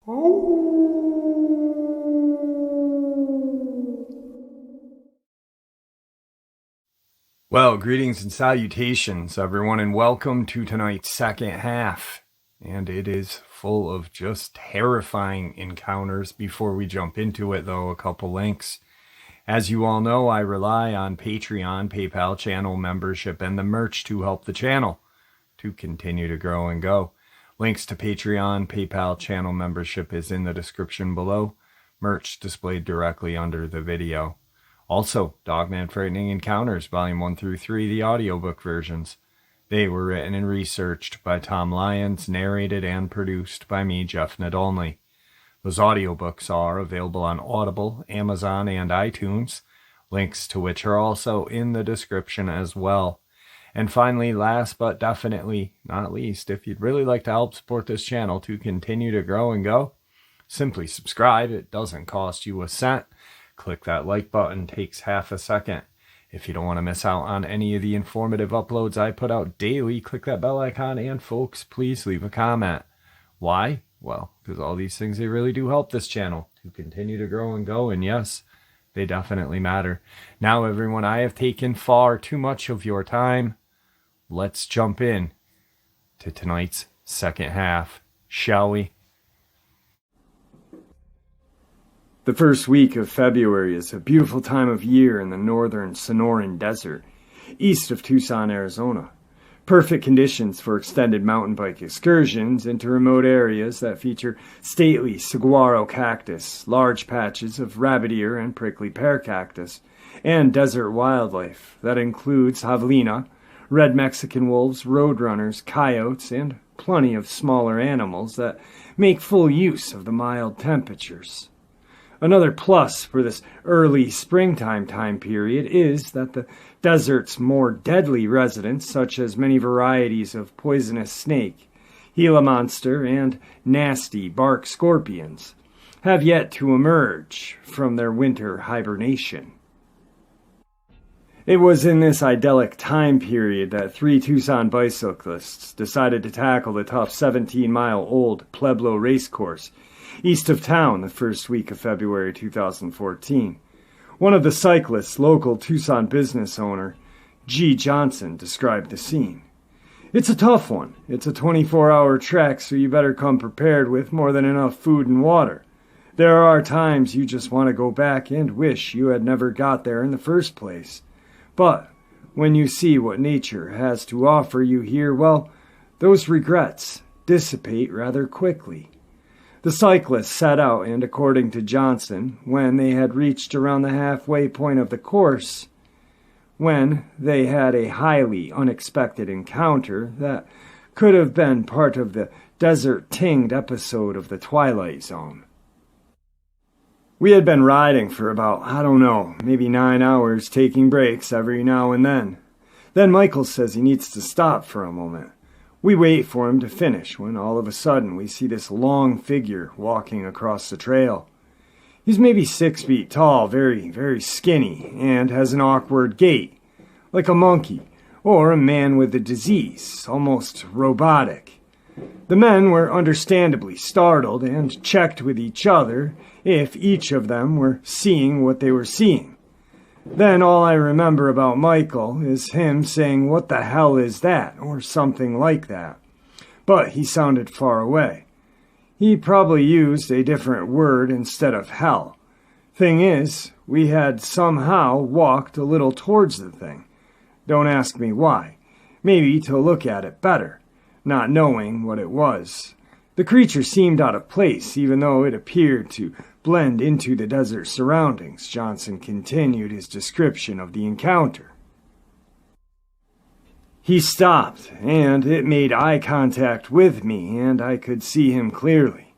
Well, greetings and salutations, everyone, and welcome to tonight's second half. And it is full of just terrifying encounters. Before we jump into it, though, a couple links. As you all know, I rely on Patreon, PayPal channel membership, and the merch to help the channel to continue to grow and go. Links to Patreon, PayPal channel membership is in the description below. Merch displayed directly under the video. Also, Dogman Frightening Encounters, Volume 1 through 3, the audiobook versions. They were written and researched by Tom Lyons, narrated and produced by me, Jeff Nadolny. Those audiobooks are available on Audible, Amazon, and iTunes, links to which are also in the description as well. And finally, last but definitely not least, if you'd really like to help support this channel to continue to grow and go, simply subscribe. It doesn't cost you a cent. Click that like button, takes half a second. If you don't want to miss out on any of the informative uploads I put out daily, click that bell icon, and folks, please leave a comment. Why? Well, because all these things, they really do help this channel to continue to grow and go, and yes, they definitely matter. Now, everyone, I have taken far too much of your time. Let's jump in to tonight's second half, shall we? The first week of February is a beautiful time of year in the northern Sonoran Desert, east of Tucson, Arizona. Perfect conditions for extended mountain bike excursions into remote areas that feature stately saguaro cactus, large patches of rabbit ear and prickly pear cactus, and desert wildlife that includes javelina, red Mexican wolves, roadrunners, coyotes, and plenty of smaller animals that make full use of the mild temperatures. Another plus for this early springtime time period is that the desert's more deadly residents, such as many varieties of poisonous snake, Gila monster, and nasty bark scorpions, have yet to emerge from their winter hibernation. It was in this idyllic time period that 3 Tucson bicyclists decided to tackle the tough 17-mile-old Pueblo racecourse east of town the first week of February 2014. One of the cyclists, local Tucson business owner G. Johnson, described the scene. "It's a tough one. It's a 24-hour trek, so you better come prepared with more than enough food and water. There are times you just want to go back and wish you had never got there in the first place. But when you see what nature has to offer you here, well, those regrets dissipate rather quickly." The cyclists set out, and according to Johnson, when they had reached around the halfway point of the course, when they had a highly unexpected encounter that could have been part of the desert-tinged episode of The Twilight Zone. "We had been riding for about, maybe 9 hours, taking breaks every now and then. Then Michael says he needs to stop for a moment. We wait for him to finish when all of a sudden we see this long figure walking across the trail. He's maybe 6 feet tall, very, very skinny, and has an awkward gait, like a monkey or a man with a disease, almost robotic. The men were understandably startled and checked with each other if each of them were seeing what they were seeing. Then all I remember about Michael is him saying, 'What the hell is that?' or something like that. But he sounded far away. He probably used a different word instead of hell. Thing is, we had somehow walked a little towards the thing. Don't ask me why. Maybe to look at it better, not knowing what it was. The creature seemed out of place, even though it appeared to blend into the desert surroundings." Johnson continued his description of the encounter. "He stopped, and it made eye contact with me, and I could see him clearly.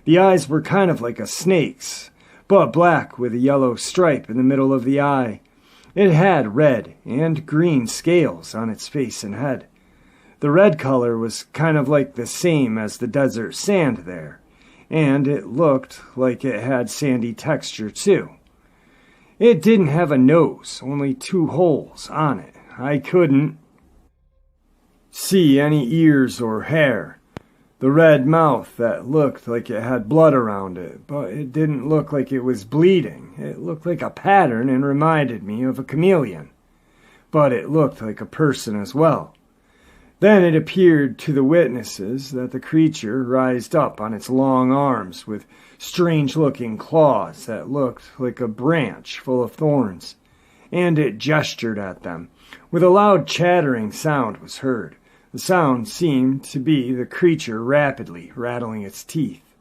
The eyes were kind of like a snake's, but black with a yellow stripe in the middle of the eye. It had red and green scales on its face and head. The red color was kind of like the same as the desert sand there, and it looked like it had sandy texture too. It didn't have a nose, only 2 holes on it. I couldn't see any ears or hair. The red mouth that looked like it had blood around it, but it didn't look like it was bleeding. It looked like a pattern and reminded me of a chameleon. But it looked like a person as well. Then it appeared to the witnesses that the creature rised up on its long arms with strange-looking claws that looked like a branch full of thorns, and it gestured at them. With a loud chattering sound was heard. The sound seemed to be the creature rapidly rattling its teeth.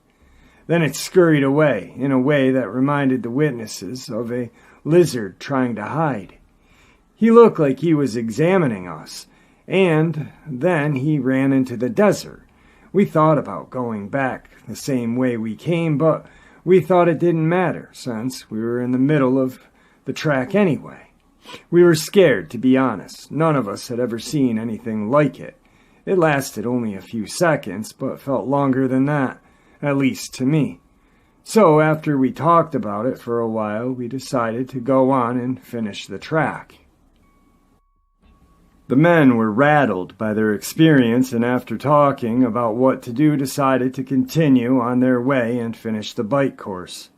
Then it scurried away in a way that reminded the witnesses of a lizard trying to hide. He looked like he was examining us, and then he ran into the desert. We thought about going back the same way we came, but we thought it didn't matter since we were in the middle of the track anyway. We were scared, to be honest. None of us had ever seen anything like it. It lasted only a few seconds, but felt longer than that, at least to me. So after we talked about it for a while, we decided to go on and finish the track. The men were rattled by their experience, and after talking about what to do, decided to continue on their way and finish the bike course.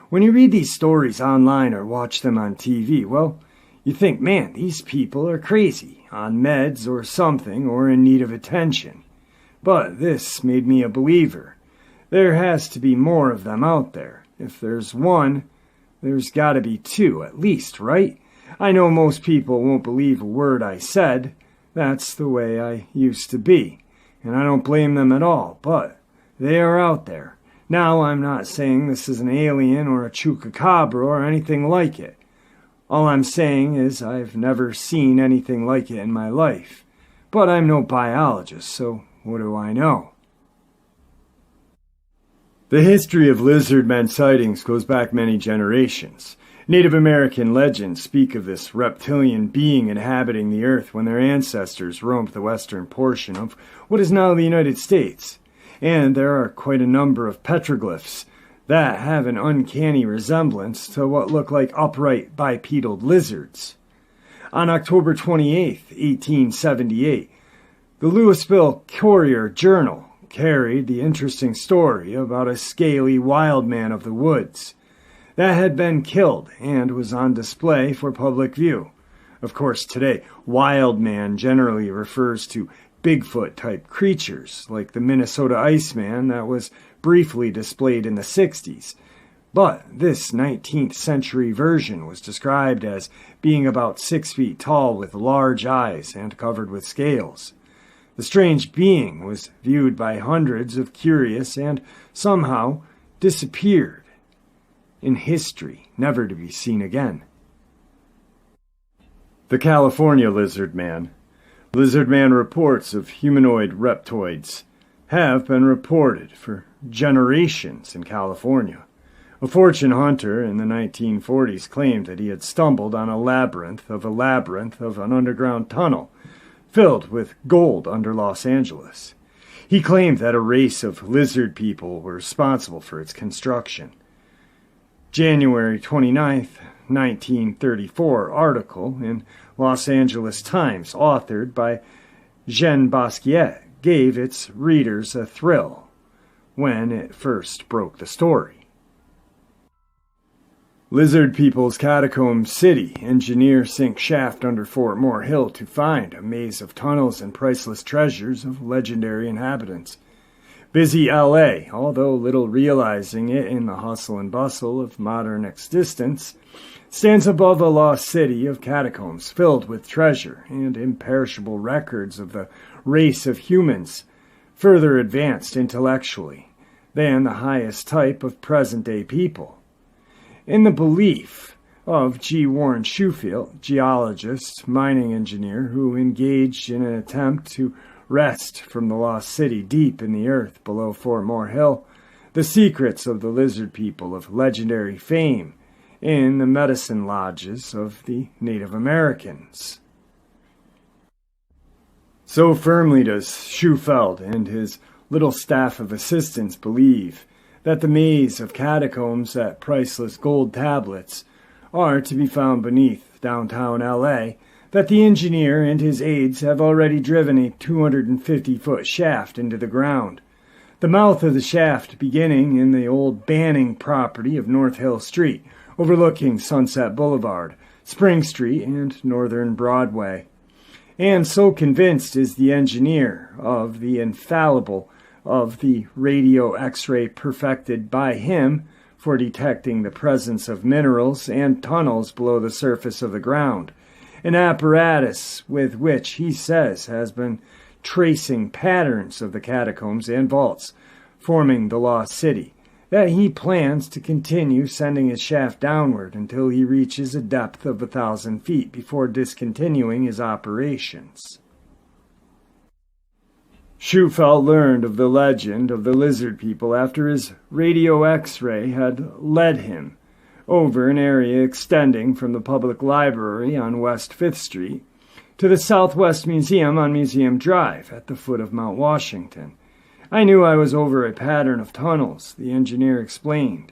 When you read these stories online or watch them on TV, well, you think, man, these people are crazy, on meds or something, or in need of attention. But this made me a believer. There has to be more of them out there. If there's one, there's got to be two, at least, right? I know most people won't believe a word I said. That's the way I used to be, and I don't blame them at all, but they are out there. Now, I'm not saying this is an alien or a chupacabra or anything like it. All I'm saying is I've never seen anything like it in my life. But I'm no biologist, so what do I know? The history of lizard men sightings goes back many generations. Native American legends speak of this reptilian being inhabiting the earth when their ancestors roamed the western portion of what is now the United States. And there are quite a number of petroglyphs that have an uncanny resemblance to what look like upright bipedal lizards. On October 28, 1878, the Louisville Courier-Journal carried the interesting story about a scaly wild man of the woods that had been killed and was on display for public view. Of course, today, wild man generally refers to Bigfoot-type creatures, like the Minnesota Iceman that was briefly displayed in the 60s. But this 19th century version was described as being about 6 feet tall with large eyes and covered with scales. The strange being was viewed by hundreds of curious and somehow disappeared in history, never to be seen again. The California Lizard Man. Lizard Man reports of humanoid reptoids have been reported for generations in California. A fortune hunter in the 1940s claimed that he had stumbled on a labyrinth of an underground tunnel filled with gold under Los Angeles. He claimed that a race of lizard people were responsible for its construction. January 29th, 1934 article in Los Angeles Times, authored by Jean Basquiat, gave its readers a thrill when it first broke the story. Lizard People's Catacomb City. Engineer sink shaft under Fort Moore Hill to find a maze of tunnels and priceless treasures of legendary inhabitants. Busy L.A., although little realizing it in the hustle and bustle of modern existence, stands above a lost city of catacombs filled with treasure and imperishable records of the race of humans, further advanced intellectually than the highest type of present-day people. In the belief of G. Warren Shufield, geologist, mining engineer, who engaged in an attempt to wrest from the lost city deep in the earth below Fort Moore Hill the secrets of the lizard people of legendary fame in the medicine lodges of the Native Americans. So firmly does Shufield and his little staff of assistants believe that the maze of catacombs at priceless gold tablets are to be found beneath downtown L.A., that the engineer and his aides have already driven a 250-foot shaft into the ground, The mouth of the shaft beginning in the old Banning property of North Hill Street, overlooking Sunset Boulevard, Spring Street, and Northern Broadway. And so convinced is the engineer of the infallible of the radio X-ray perfected by him for detecting the presence of minerals and tunnels below the surface of the ground, an apparatus with which he says has been tracing patterns of the catacombs and vaults forming the lost city, that he plans to continue sending his shaft downward until he reaches a depth of 1,000 feet before discontinuing his operations. Shufelt learned of the legend of the lizard people after his radio X-ray had led him over an area extending from the public library on West 5th Street to the Southwest Museum on Museum Drive at the foot of Mount Washington. I knew I was over a pattern of tunnels, the engineer explained,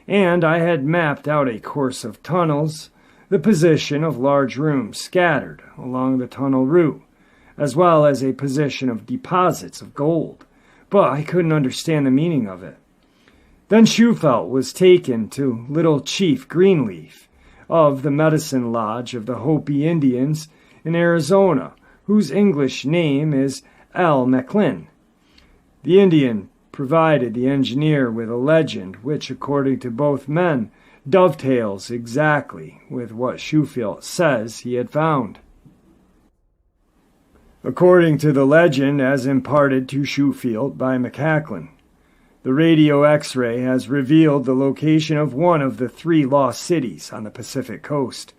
and I had mapped out a course of tunnels, the position of large rooms scattered along the tunnel route, as well as a position of deposits of gold, but I couldn't understand the meaning of it. Then Shufelt was taken to Little Chief Greenleaf of the Medicine Lodge of the Hopi Indians in Arizona, whose English name is Al Macklin. The Indian provided the engineer with a legend which, according to both men, dovetails exactly with what Shufelt says he had found. According to the legend as imparted to Shufelt by McCacklin, the radio X-ray has revealed the location of one of the 3 lost cities on the Pacific coast,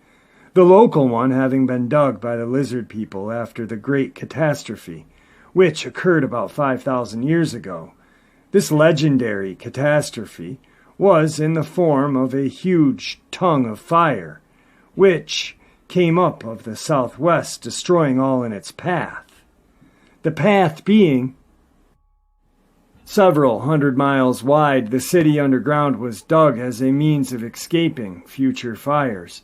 the local one having been dug by the lizard people after the Great Catastrophe, which occurred about 5,000 years ago. This legendary catastrophe was in the form of a huge tongue of fire, which came up of the southwest, destroying all in its path. The path being several hundred miles wide, the city underground was dug as a means of escaping future fires.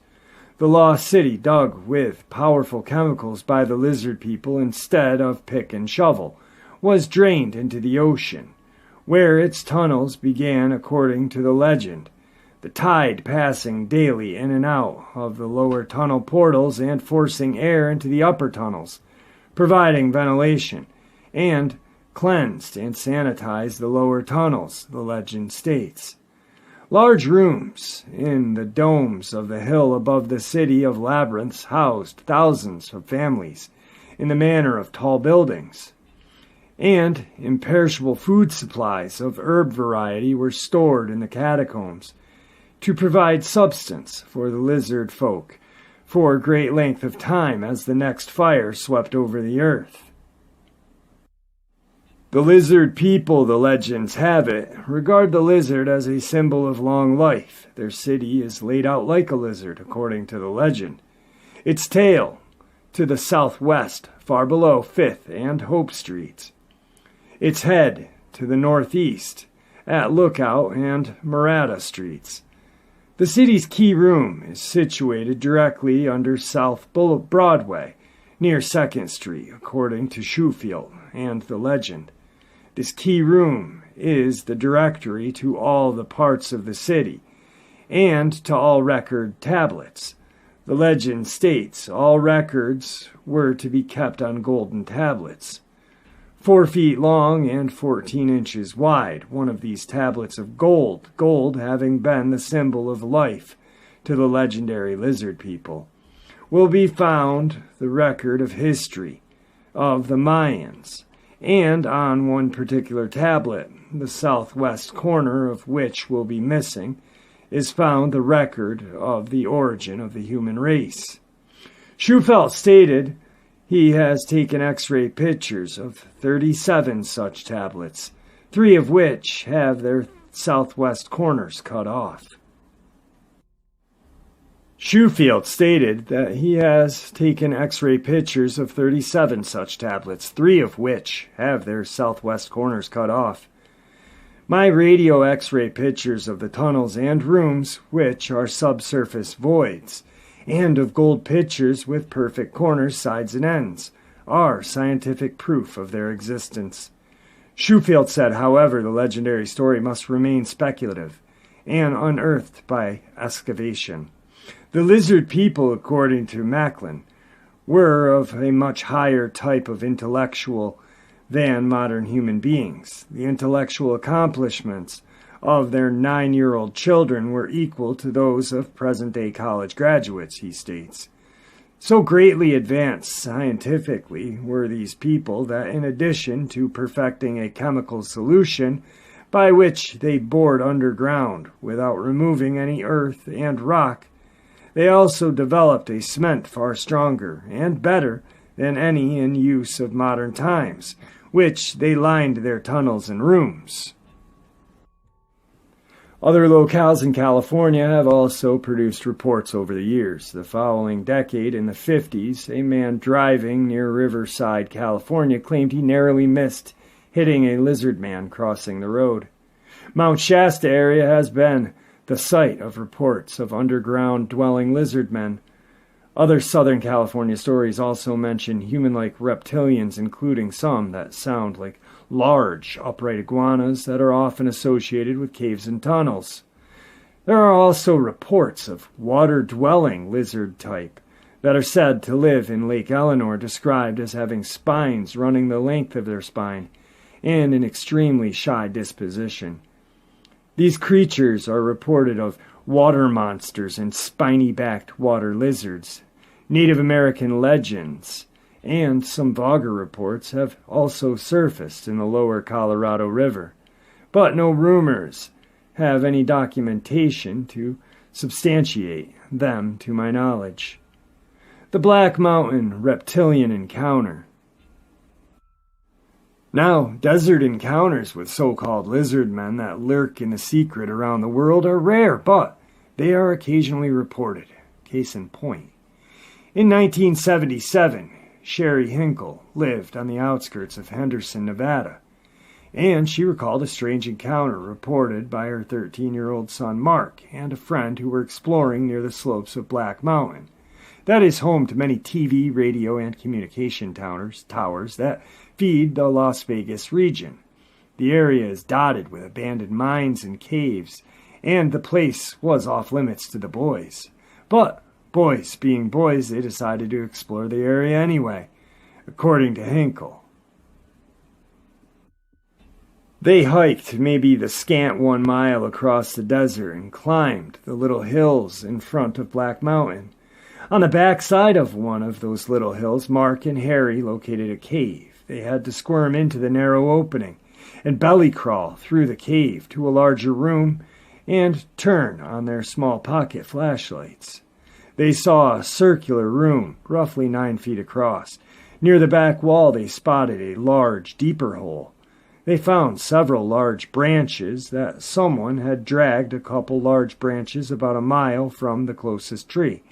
The lost city dug with powerful chemicals by the lizard people instead of pick and shovel was drained into the ocean, where its tunnels began according to the legend, the tide passing daily in and out of the lower tunnel portals and forcing air into the upper tunnels, providing ventilation, and cleansed and sanitized the lower tunnels, the legend states. Large rooms in the domes of the hill above the city of Labyrinths housed thousands of families in the manner of tall buildings, and imperishable food supplies of herb variety were stored in the catacombs to provide substance for the lizard folk for a great length of time as the next fire swept over the earth. The lizard people, the legends have it, regard the lizard as a symbol of long life. Their city is laid out like a lizard, according to the legend. Its tail to the southwest, far below 5th and Hope Streets. Its head to the northeast, at Lookout and Murata Streets. The city's key room is situated directly under South Broadway, near 2nd Street, according to Shufelt and the legend. This key room is the directory to all the parts of the city, and to all record tablets. The legend states all records were to be kept on golden tablets, 4 feet long and 14 inches wide, one of these tablets of gold having been the symbol of life to the legendary lizard people, will be found the record of history of the Mayans, and on one particular tablet, the southwest corner of which will be missing, is found the record of the origin of the human race. Shufelt stated he has taken X-ray pictures of 37 such tablets, 3 of which have their southwest corners cut off. Shufelt stated that he has taken X-ray pictures of 37 such tablets, 3 of which have their southwest corners cut off. My radio X-ray pictures of the tunnels and rooms, which are subsurface voids, and of gold pictures with perfect corners, sides, and ends, are scientific proof of their existence. Schofield said, however, the legendary story must remain speculative and unearthed by excavation. The lizard people, according to Macklin, were of a much higher type of intellectual than modern human beings. The intellectual accomplishments of their 9-year-old children were equal to those of present-day college graduates, he states. So greatly advanced scientifically were these people that in addition to perfecting a chemical solution by which they bored underground without removing any earth and rock, they also developed a cement far stronger and better than any in use of modern times, which they lined their tunnels and rooms. Other locales in California have also produced reports over the years. The following decade, in the 50s, a man driving near Riverside, California, claimed he narrowly missed hitting a lizard man crossing the road. Mount Shasta area has been the site of reports of underground dwelling lizard men. Other Southern California stories also mention human-like reptilians, including some that sound like large, upright iguanas that are often associated with caves and tunnels. There are also reports of water-dwelling lizard type that are said to live in Lake Eleanor, described as having spines running the length of their spine and an extremely shy disposition. These creatures are reported of water monsters and spiny-backed water lizards. Native American legends and some Vogger reports have also surfaced in the lower Colorado River, but no rumors have any documentation to substantiate them to my knowledge. The Black Mountain Reptilian Encounter. Now, desert encounters with so-called lizard men that lurk in the secret around the world are rare, but they are occasionally reported. Case in point. In 1977, Sherry Hinkle lived on the outskirts of Henderson, Nevada, and she recalled a strange encounter reported by her 13-year-old son Mark and a friend who were exploring near the slopes of Black Mountain. That is home to many TV, radio, and communication towers that feed the Las Vegas region. The area is dotted with abandoned mines and caves, and the place was off limits to the boys. But boys being boys, they decided to explore the area anyway, according to Hinkle. They hiked maybe the scant 1 mile across the desert and climbed the little hills in front of Black Mountain. On the backside of one of those little hills, Mark and Harry located a cave. They had to squirm into the narrow opening and belly crawl through the cave to a larger room and turn on their small pocket flashlights. They saw a circular room, roughly 9 feet across. Near the back wall, they spotted a large, deeper hole. They found several large branches that someone had dragged a couple large branches about a mile from the closest tree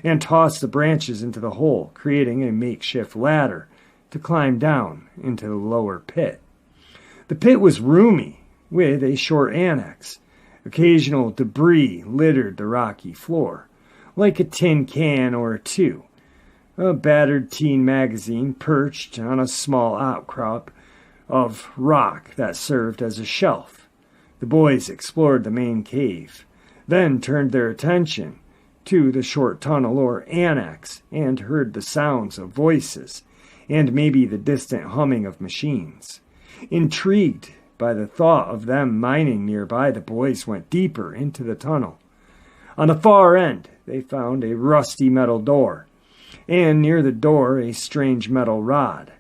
and tossed the branches into the hole, creating a makeshift ladder to climb down into the lower pit. The pit was roomy, with a short annex. Occasional debris littered the rocky floor, like a tin can or two. A battered teen magazine perched on a small outcrop of rock that served as a shelf. The boys explored the main cave, then turned their attention to the short tunnel or annex and heard the sounds of voices and maybe the distant humming of machines. Intrigued by the thought of them mining nearby, the boys went deeper into the tunnel. On the far end, they found a rusty metal door, and near the door a strange metal rod.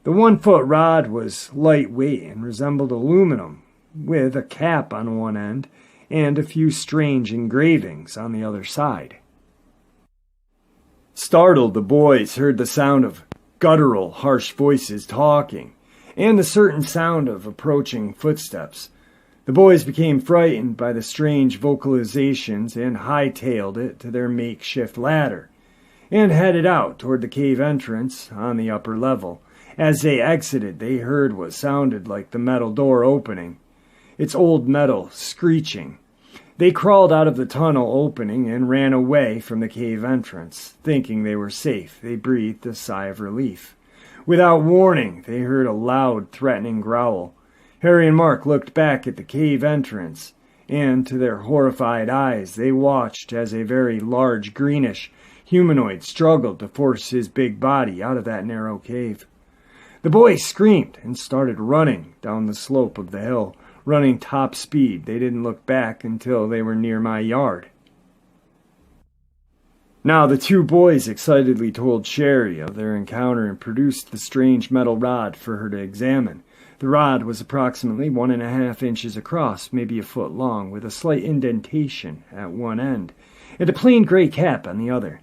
The 1-foot rod was lightweight and resembled aluminum, with a cap on one end and a few strange engravings on the other side. Startled, the boys heard the sound of guttural, harsh voices talking, and the certain sound of approaching footsteps. The boys became frightened by the strange vocalizations and hightailed it to their makeshift ladder, and headed out toward the cave entrance on the upper level. As they exited, they heard what sounded like the metal door opening, its old metal screeching. They crawled out of the tunnel opening and ran away from the cave entrance. Thinking they were safe, they breathed a sigh of relief. Without warning, they heard a loud, threatening growl. Harry and Mark looked back at the cave entrance, and to their horrified eyes they watched as a very large, greenish humanoid struggled to force his big body out of that narrow cave. The boys screamed and started running down the slope of the hill, running top speed. They didn't look back until they were near my yard. Now the two boys excitedly told Sherry of their encounter and produced the strange metal rod for her to examine. The rod was approximately 1.5 inches across, maybe a foot long, with a slight indentation at one end, and a plain gray cap on the other.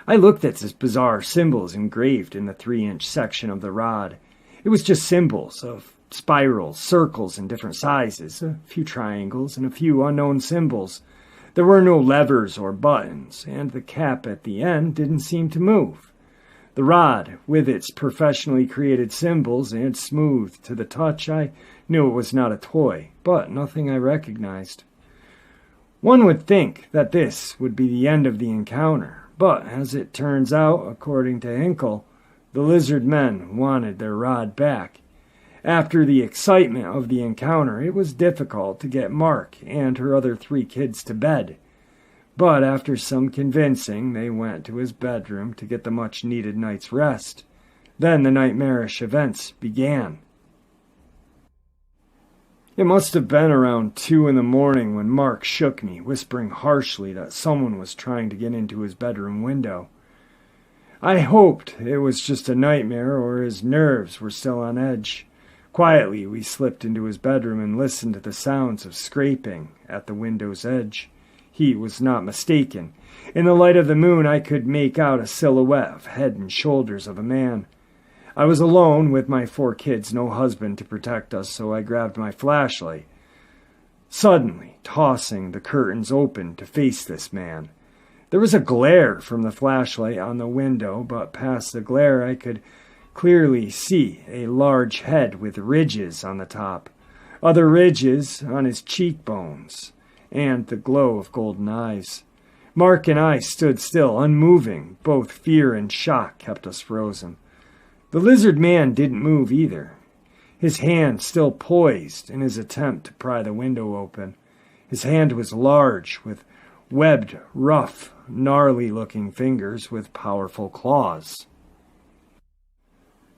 I looked at the bizarre symbols engraved in the 3-inch section of the rod. It was just symbols of spirals, circles in different sizes, a few triangles, and a few unknown symbols. There were no levers or buttons, and the cap at the end didn't seem to move. The rod, with its professionally created symbols and smooth to the touch, I knew it was not a toy, but nothing I recognized. One would think that this would be the end of the encounter, but as it turns out, according to Hinkle, the lizard men wanted their rod back. After the excitement of the encounter, it was difficult to get Mark and her other 3 kids to bed. But after some convincing, they went to his bedroom to get the much-needed night's rest. Then the nightmarish events began. It must have been around 2 in the morning when Mark shook me, whispering harshly that someone was trying to get into his bedroom window. I hoped it was just a nightmare or his nerves were still on edge. Quietly, we slipped into his bedroom and listened to the sounds of scraping at the window's edge. He was not mistaken. In the light of the moon, I could make out a silhouette of head and shoulders of a man. I was alone with my 4 kids, no husband to protect us, so I grabbed my flashlight, suddenly tossing the curtains open to face this man. There was a glare from the flashlight on the window, but past the glare I could clearly see a large head with ridges on the top, other ridges on his cheekbones, and the glow of golden eyes. Mark and I stood still, unmoving. Both fear and shock kept us frozen. The lizard man didn't move either, his hand still poised in his attempt to pry the window open. His hand was large, with webbed, rough, gnarly-looking fingers with powerful claws.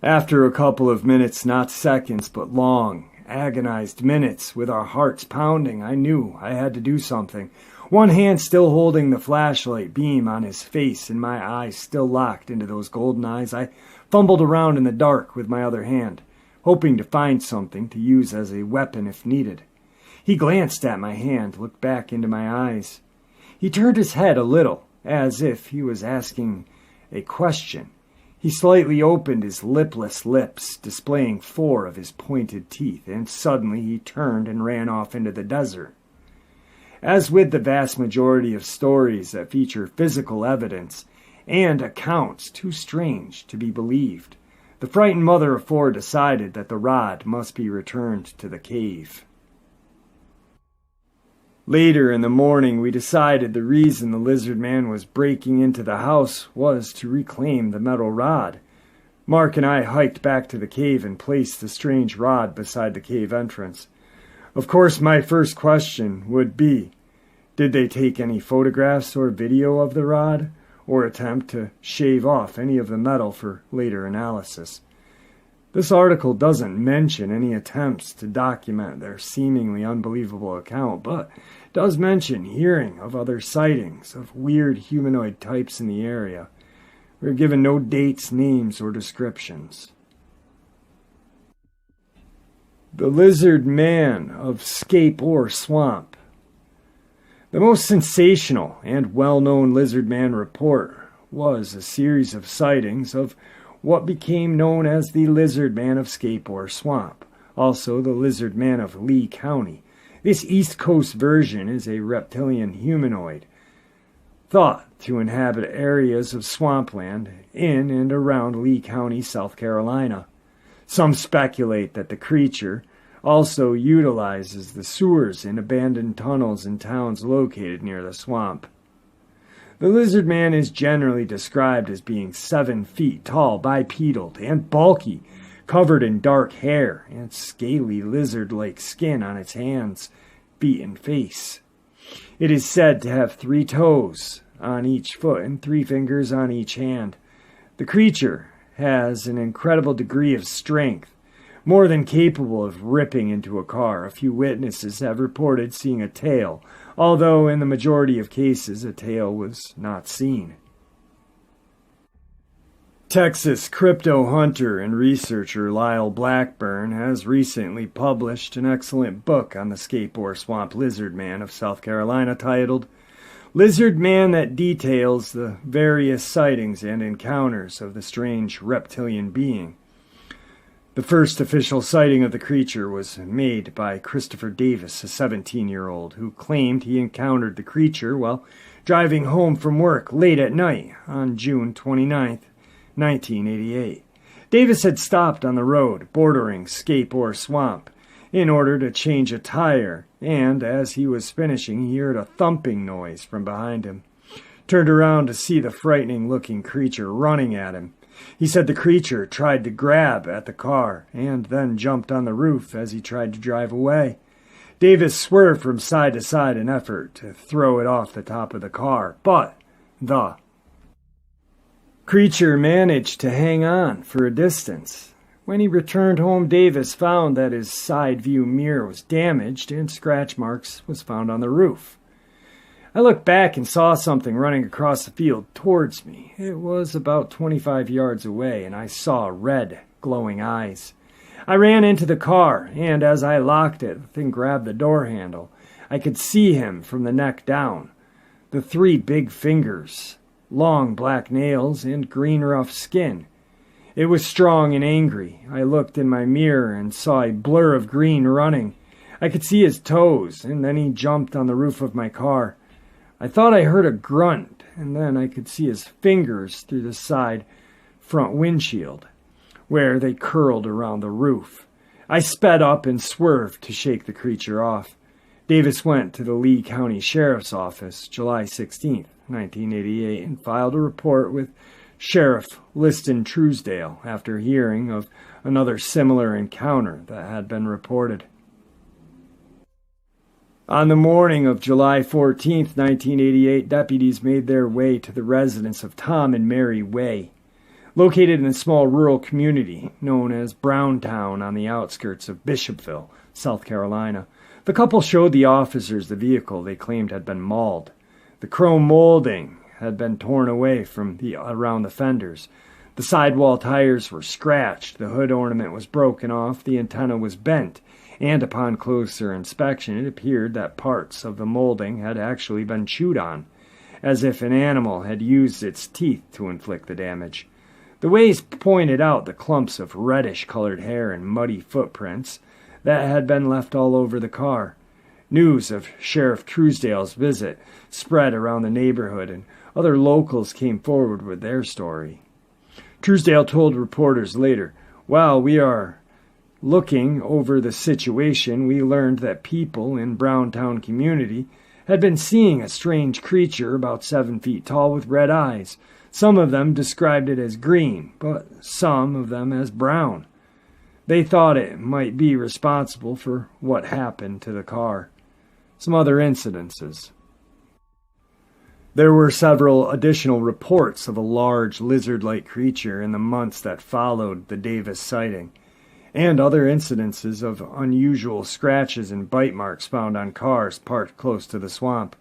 After a couple of minutes, not seconds, but long, agonized minutes, with our hearts pounding, I knew I had to do something. One hand still holding the flashlight beam on his face and my eyes still locked into those golden eyes, I fumbled around in the dark with my other hand, hoping to find something to use as a weapon if needed. He glanced at my hand, looked back into my eyes. He turned his head a little, as if he was asking a question. He slightly opened his lipless lips, displaying 4 of his pointed teeth, and suddenly he turned and ran off into the desert. As with the vast majority of stories that feature physical evidence and accounts too strange to be believed, the frightened mother of 4 decided that the rod must be returned to the cave. Later in the morning, we decided the reason the lizard man was breaking into the house was to reclaim the metal rod. Mark and I hiked back to the cave and placed the strange rod beside the cave entrance. Of course, my first question would be, did they take any photographs or video of the rod, or attempt to shave off any of the metal for later analysis? This article doesn't mention any attempts to document their seemingly unbelievable account, but does mention hearing of other sightings of weird humanoid types in the area. We're given no dates, names, or descriptions. The Lizard Man of Scape Ore Swamp. The most sensational and well-known Lizard Man report was a series of sightings of what became known as the Lizard Man of Scape Ore Swamp, also the Lizard Man of Lee County. This East Coast version is a reptilian humanoid, thought to inhabit areas of swampland in and around Lee County, South Carolina. Some speculate that the creature also utilizes the sewers and abandoned tunnels in towns located near the swamp. The lizard man is generally described as being 7 feet tall, bipedal, and bulky, covered in dark hair and scaly lizard-like skin on its hands, feet, and face. It is said to have 3 toes on each foot and 3 fingers on each hand. The creature has an incredible degree of strength, more than capable of ripping into a car. A few witnesses have reported seeing a tail, although in the majority of cases a tail was not seen. Texas crypto hunter and researcher Lyle Blackburn has recently published an excellent book on the Scape Ore Swamp lizard man of South Carolina titled Lizard Man that details the various sightings and encounters of the strange reptilian being. The first official sighting of the creature was made by Christopher Davis, a 17-year-old, who claimed he encountered the creature while driving home from work late at night on June 29, 1988. Davis had stopped on the road bordering Scape Ore Swamp in order to change a tire, and as he was finishing, he heard a thumping noise from behind him. Turned around to see the frightening-looking creature running at him. He said the creature tried to grab at the car and then jumped on the roof as he tried to drive away. Davis swerved from side to side in an effort to throw it off the top of the car, but the creature managed to hang on for a distance. When he returned home, Davis found that his side view mirror was damaged and scratch marks was found on the roof. I looked back and saw something running across the field towards me. It was about 25 yards away, and I saw red, glowing eyes. I ran into the car, and as I locked it, the thing grabbed the door handle. I could see him from the neck down. The 3 big fingers, long black nails, and green rough skin. It was strong and angry. I looked in my mirror and saw a blur of green running. I could see his toes, and then he jumped on the roof of my car. I thought I heard a grunt, and then I could see his fingers through the side front windshield, where they curled around the roof. I sped up and swerved to shake the creature off. Davis went to the Lee County Sheriff's Office July 16, 1988, and filed a report with Sheriff Liston Truesdale after hearing of another similar encounter that had been reported. On the morning of July 14, 1988, deputies made their way to the residence of Tom and Mary Way, located in a small rural community known as Browntown on the outskirts of Bishopville, South Carolina. The couple showed the officers the vehicle they claimed had been mauled. The chrome molding had been torn away from around the fenders. The sidewall tires were scratched, the hood ornament was broken off, the antenna was bent, and upon closer inspection it appeared that parts of the molding had actually been chewed on, as if an animal had used its teeth to inflict the damage. The Ways pointed out the clumps of reddish-colored hair and muddy footprints that had been left all over the car. News of Sheriff Truesdale's visit spread around the neighborhood, and other locals came forward with their story. Truesdale told reporters later, "While we are looking over the situation, we learned that people in Browntown community had been seeing a strange creature about 7 feet tall with red eyes. Some of them described it as green, but some of them as brown. They thought it might be responsible for what happened to the car." Some other incidences. There were several additional reports of a large lizard-like creature in the months that followed the Davis sighting, and other incidences of unusual scratches and bite marks found on cars parked close to the swamp.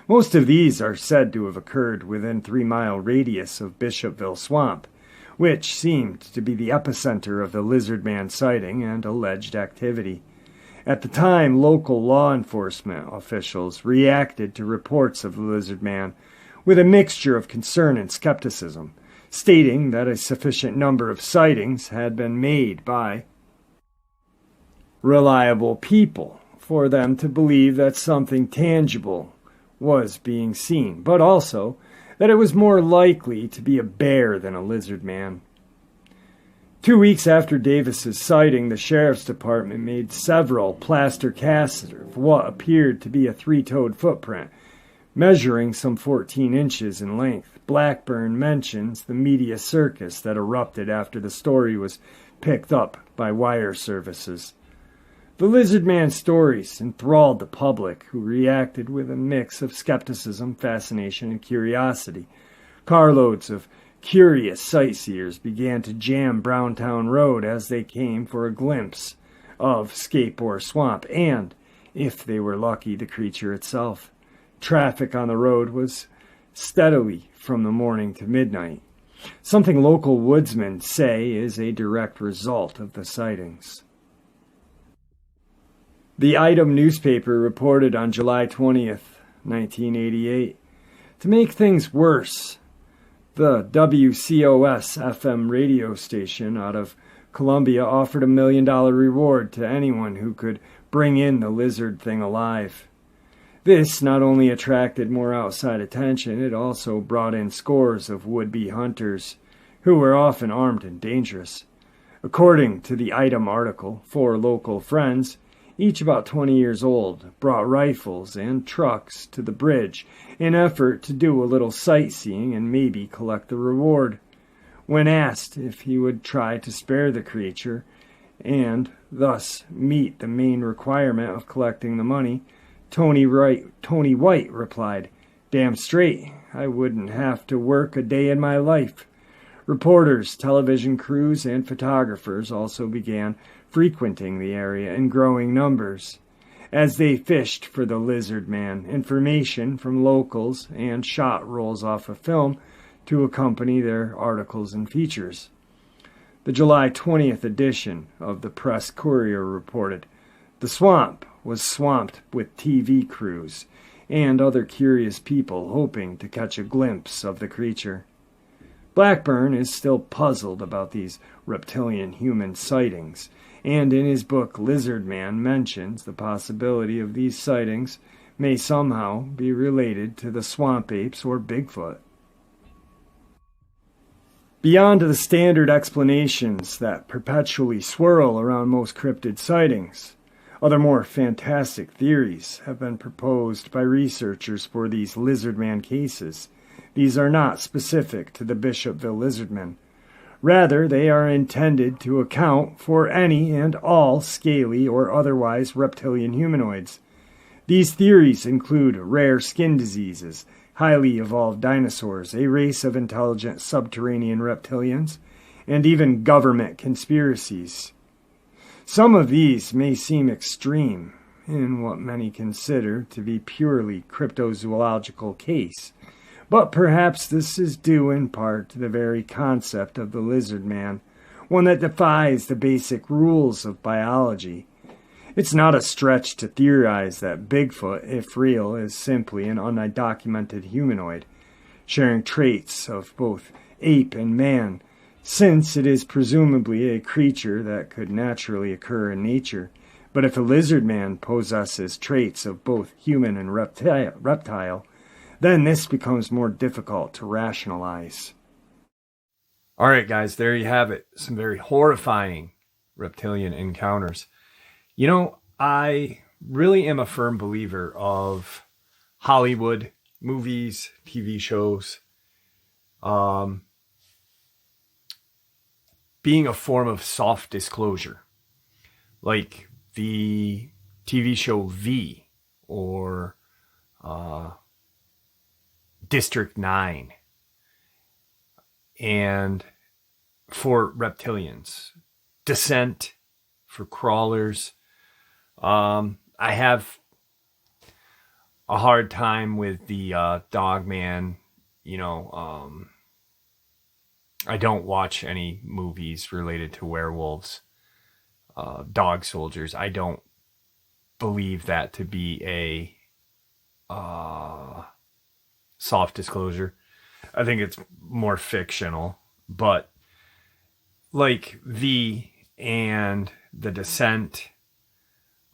Most of these are said to have occurred within 3-mile radius of Bishopville Swamp, which seemed to be the epicenter of the lizard man sighting and alleged activity. At the time, local law enforcement officials reacted to reports of the lizard man with a mixture of concern and skepticism, stating that a sufficient number of sightings had been made by reliable people for them to believe that something tangible was being seen, but also that it was more likely to be a bear than a lizard man. 2 weeks after Davis's sighting, the sheriff's department made several plaster casts of what appeared to be a 3-toed footprint, measuring some 14 inches in length. Blackburn mentions the media circus that erupted after the story was picked up by wire services. The Lizard Man stories enthralled the public, who reacted with a mix of skepticism, fascination, and curiosity. Carloads of curious sightseers began to jam Browntown Road as they came for a glimpse of Scape Ore Swamp and, if they were lucky, the creature itself. Traffic on the road was steadily from the morning to midnight, something local woodsmen say is a direct result of the sightings. The Item newspaper reported on July 20th, 1988. To make things worse, the WCOS-FM radio station out of Columbia offered $1 million reward to anyone who could bring in the lizard thing alive. This not only attracted more outside attention, it also brought in scores of would-be hunters, who were often armed and dangerous. According to the Item article, 4 local friends, each about 20 years old, brought rifles and trucks to the bridge in effort to do a little sightseeing and maybe collect the reward. When asked if he would try to spare the creature and thus meet the main requirement of collecting the money, Tony White replied, "Damn straight, I wouldn't have to work a day in my life." Reporters, television crews, and photographers also began frequenting the area in growing numbers. As they fished for the Lizard Man, information from locals and shot rolls off of film to accompany their articles and features. The July 20th edition of the Press Courier reported, "The swamp was swamped with TV crews and other curious people hoping to catch a glimpse of the creature." Blackburn is still puzzled about these reptilian human sightings, and in his book Lizard Man mentions the possibility of these sightings may somehow be related to the swamp apes or Bigfoot. Beyond the standard explanations that perpetually swirl around most cryptid sightings, other more fantastic theories have been proposed by researchers for these Lizard Man cases. These are not specific to the Bishopville Lizardmen. Rather, they are intended to account for any and all scaly or otherwise reptilian humanoids. These theories include rare skin diseases, highly evolved dinosaurs, a race of intelligent subterranean reptilians, and even government conspiracies. Some of these may seem extreme in what many consider to be purely cryptozoological case, but perhaps this is due in part to the very concept of the Lizard Man, one that defies the basic rules of biology. It's not a stretch to theorize that Bigfoot, if real, is simply an undocumented humanoid, sharing traits of both ape and man, since it is presumably a creature that could naturally occur in nature. But if a Lizard Man possesses traits of both human and reptile, then this becomes more difficult to rationalize. All right, guys, there you have it. Some very horrifying reptilian encounters. You know, I really am a firm believer of Hollywood movies, TV shows, being a form of soft disclosure, like the TV show V or District 9, and for reptilians, Descent for crawlers. I have a hard time with the Dogman. I don't watch any movies related to werewolves, dog soldiers. I don't believe that to be a soft disclosure. I think it's more fictional, but like V and The Descent,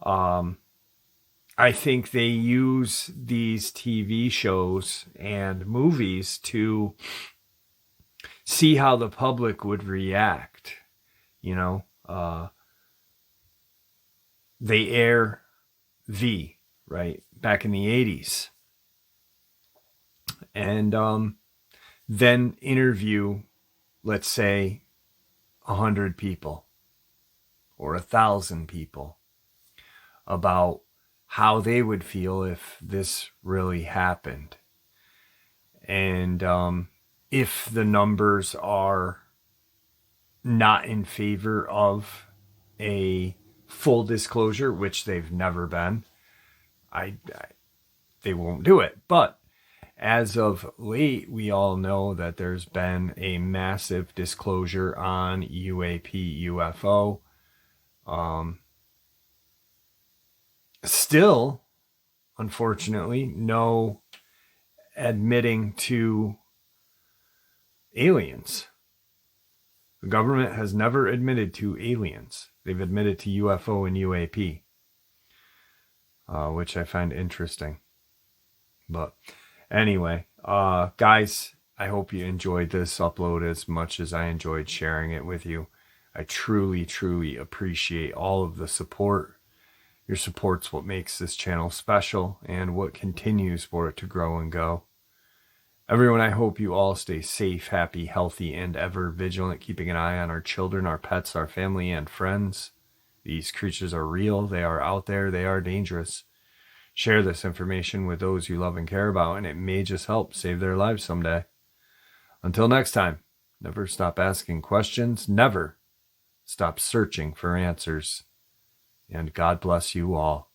I think they use these TV shows and movies to see how the public would react. They air V, right, back in the 80s. and then interview, let's say, 100 people or 1,000 people about how they would feel if this really happened. And if the numbers are not in favor of a full disclosure, which they've never been, they won't do it. But as of late, we all know that there's been a massive disclosure on UAP, UFO. Still, unfortunately, no admitting to aliens. The government has never admitted to aliens. They've admitted to UFO and UAP, which I find interesting. But anyway, guys, I hope you enjoyed this upload as much as I enjoyed sharing it with you. I truly, truly appreciate all of the support. Your support's what makes this channel special and what continues for it to grow and go. Everyone, I hope you all stay safe, happy, healthy, and ever vigilant, keeping an eye on our children, our pets, our family, and friends. These creatures are real. They are out there. They are dangerous. Share this information with those you love and care about, and it may just help save their lives someday. Until next time, never stop asking questions. Never stop searching for answers. And God bless you all.